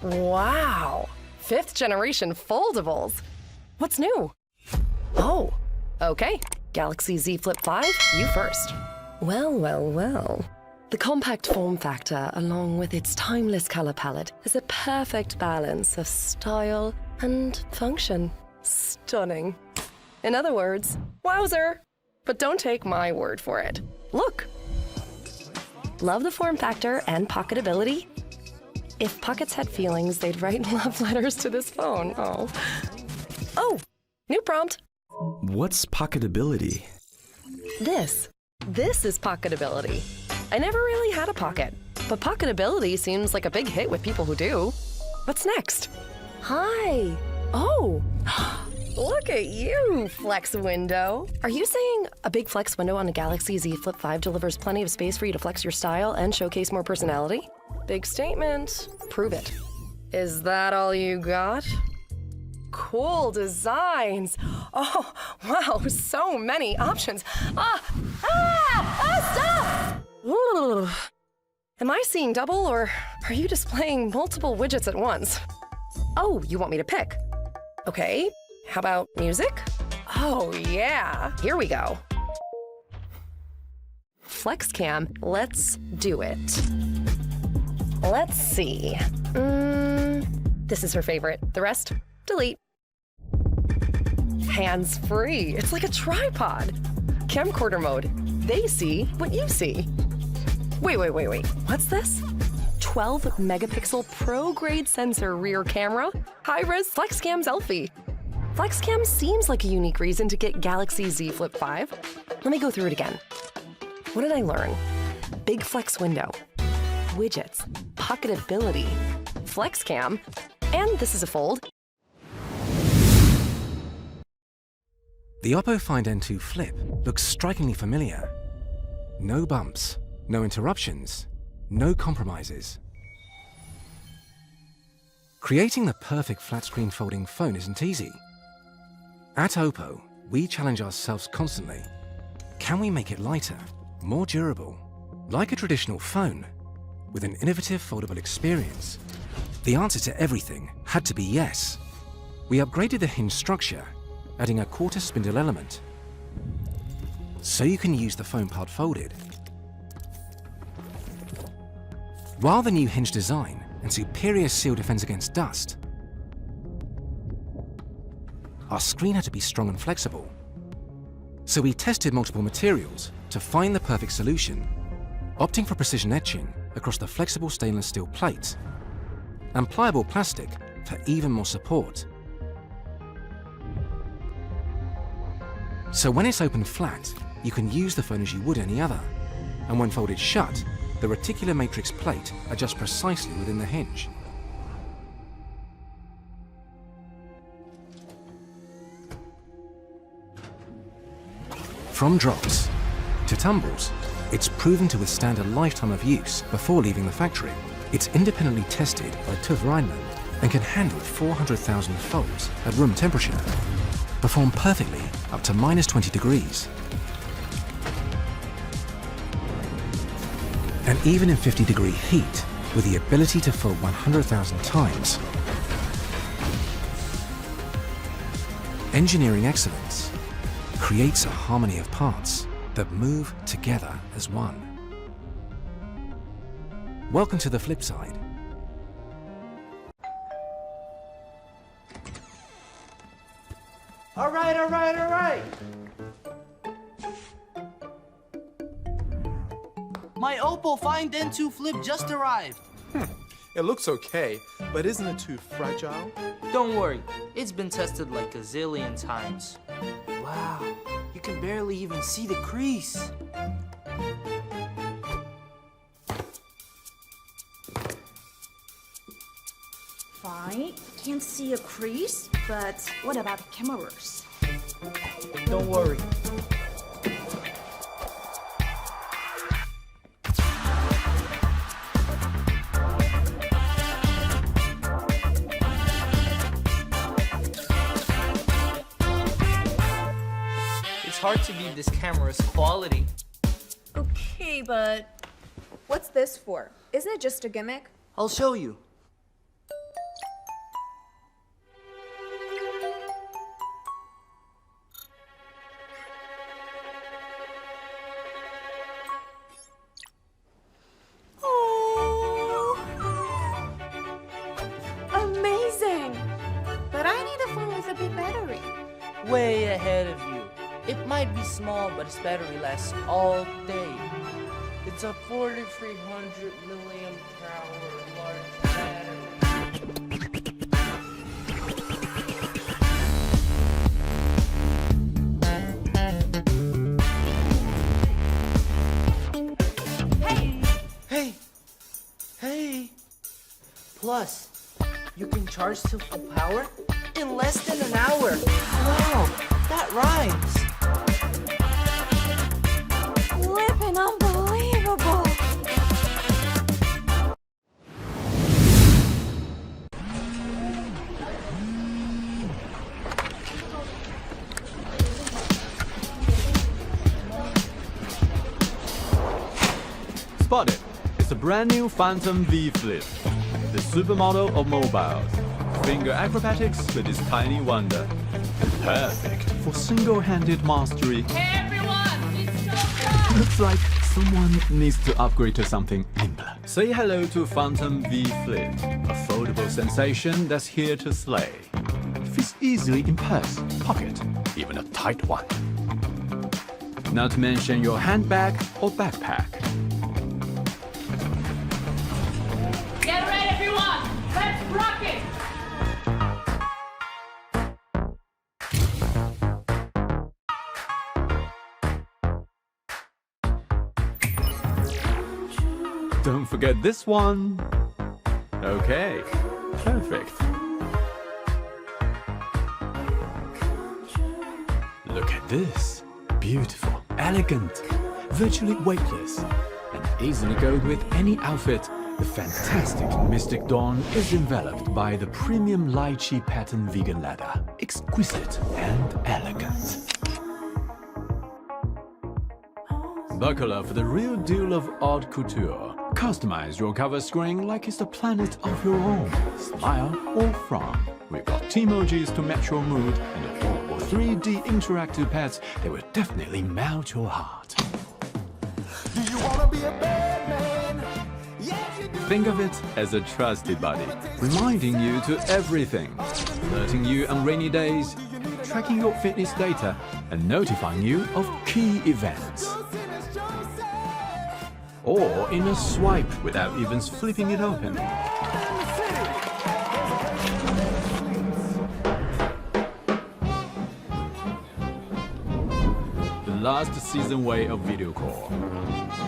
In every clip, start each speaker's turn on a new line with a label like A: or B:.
A: Wow, 5th generation foldables. What's new? Oh, okay. Galaxy Z Flip 5, you first. Well, well, well. The compact form factor, along with its timeless color palette, is a perfect balance of style and function. Stunning. In other words, wowzer. But don't take my word for it. Look. Love the form factor and pocketability? If pockets had feelings, they'd write love letters to this phone. Oh. Oh, new prompt.
B: What's pocketability?
A: This is pocketability. I never really had a pocket, but pocketability seems like a big hit with people who do. What's next? Hi. Oh, look at you, Flex Window. Are you saying a big flex window on a Galaxy Z Flip 5 delivers plenty of space for you to flex your style and showcase more personality? Big statement. Prove it. Is that all you got? Cool designs. Oh, wow, so many options. Stop! Ooh. Am I seeing double, or are you displaying multiple widgets at once? Oh, you want me to pick? Okay, how about music? Oh, yeah, here we go. FlexCam, let's do it. Let's see. This is her favorite. The rest? Delete. Hands-free. It's like a tripod. Camcorder mode. They see what you see. Wait. What's this? 12 megapixel pro-grade sensor rear camera. High-res FlexCam selfie. FlexCam seems like a unique reason to get Galaxy Z Flip 5. Let me go through it again. What did I learn? Big flex window. Widgets. Pocketability. FlexCam. And this is a fold.
C: The OPPO Find N2 Flip looks strikingly familiar. No bumps, no interruptions, no compromises. Creating the perfect flat-screen folding phone isn't easy. At OPPO, we challenge ourselves constantly. Can we make it lighter, more durable, like a traditional phone, with an innovative foldable experience? The answer to everything had to be yes. We upgraded the hinge structure, adding a quarter spindle element, so you can use the phone part folded. While the new hinge design and superior seal defends against dust, our screen had to be strong and flexible. So we tested multiple materials to find the perfect solution, opting for precision etching across the flexible stainless steel plate and pliable plastic for even more support. So when it's open flat, you can use the phone as you would any other. And when folded shut, the reticular matrix plate adjusts precisely within the hinge. From drops to tumbles, it's proven to withstand a lifetime of use before leaving the factory. It's independently tested by TÜV Rheinland and can handle 400,000 folds at room temperature, perform perfectly up to -20 degrees. And even in 50-degree heat, with the ability to fold 100,000 times. Engineering excellence creates a harmony of parts that move together as one. Welcome to the flip side.
D: All right. My OPPO Find N2 Flip just arrived.
E: It looks okay, but isn't it too fragile?
D: Don't worry, it's been tested like a zillion times. Wow, you can barely even see the crease.
F: Fine, can't see a crease, but what about cameras?
D: Don't worry. It's hard to beat this camera's quality.
F: Okay, but what's this for? Isn't it just a gimmick?
D: I'll show you. It might be small, but its battery lasts all day. It's a 4,300 milliamp hour large battery. Hey! Plus, you can charge to full power in less than an hour. Wow, that rhymes.
F: Flippin' unbelievable.
G: Spotted! It's a brand new Phantom V Flip, the supermodel of mobiles. Finger acrobatics with this tiny wonder. Perfect for single-handed mastery.
H: Hey everyone, it's showtime!
G: Looks like someone needs to upgrade to something nimbler. Say hello to Phantom V Flip, a foldable sensation that's here to slay. Fits easily in purse, pocket, even a tight one. Not to mention your handbag or backpack.
H: Get ready everyone, let's rock it!
G: Don't forget this one. Okay, perfect. Look at this. Beautiful, elegant, virtually weightless, and easily go with any outfit. The fantastic Mystic Dawn is enveloped by the premium lychee pattern vegan leather. Exquisite and elegant. Buckle up for the real deal of haute couture. Customize your cover screen like it's the planet of your own. Smile or frown. We've got T-emojis to match your mood and a 3D interactive pets that will definitely melt your heart.
I: Do you wanna be a bad man? Yes, you do.
G: Think of it as a trusted buddy, reminding you to everything, alerting you on rainy days, tracking your fitness data, and notifying you of key events. Or in a swipe without even flipping it open. The last season way of video call.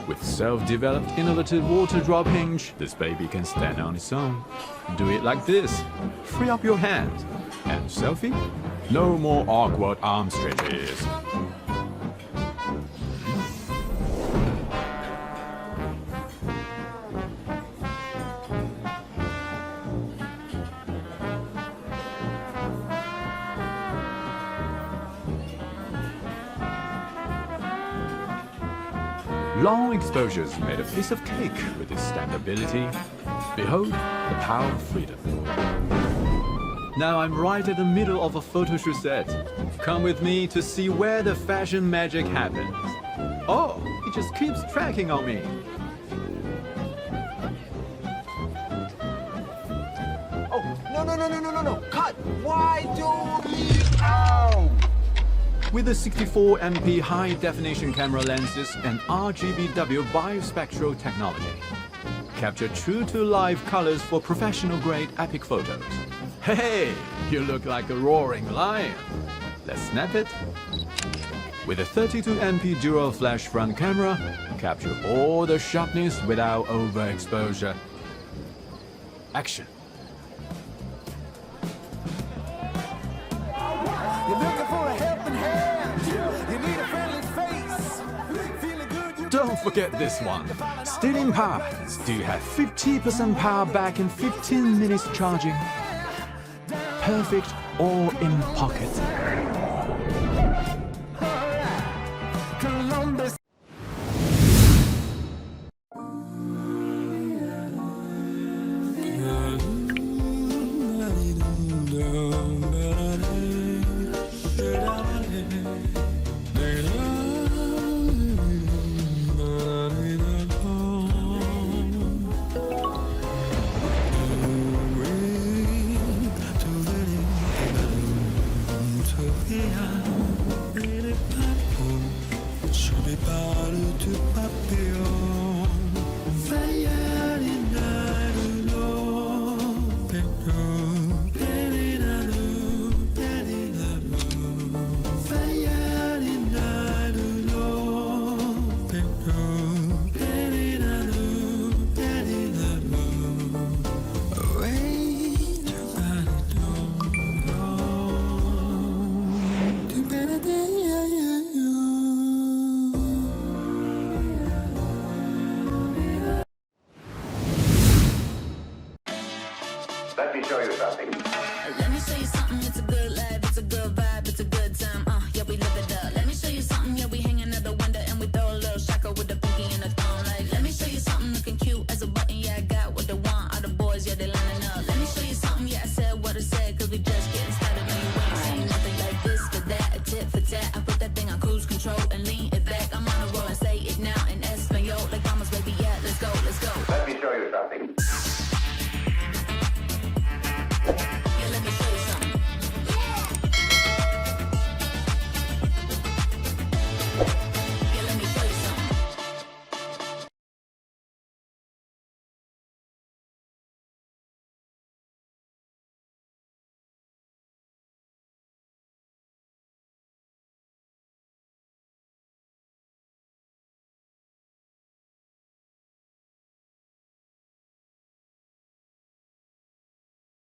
G: With self-developed innovative water drop hinge, this baby can stand on its own. Do it like this. Free up your hand. And selfie? No more awkward arm stretches. Long exposures made a piece of cake with its standability. Behold, the power of freedom. Now I'm right at the middle of a photo shoot set. Come with me to see where the fashion magic happens. Oh, it just keeps tracking on me.
I: Oh, no. Cut. Why do we? Ow!
G: With the 64MP high-definition camera lenses and RGBW biospectral technology. Capture true-to-life colors for professional-grade epic photos. Hey, you look like a roaring lion. Let's snap it. With a 32MP dual flash front camera, capture all the sharpness without overexposure. Action.
I: You're looking for a helping hand. You need a friendly face. Feeling good, you
G: Don't forget this one. Still in power. Still have 50% power back in 15 minutes charging. Perfect all in pocket.
I: Columbus.
J: Let me show you something, it's a good life, it's a good vibe, it's a good time, yeah, we live it up. Let me show you something, yeah, we hanging at the window and we throw a little shaka with the pinky and the thumb. Like, let me show you something looking cute as a button, yeah, I got what they want, all the boys, yeah, they lining up. Let me show you something, yeah, I said what I said, cause we just getting started, no, you ain't seen nothing like this for that, a tip for tat. I put that thing on cruise control and lean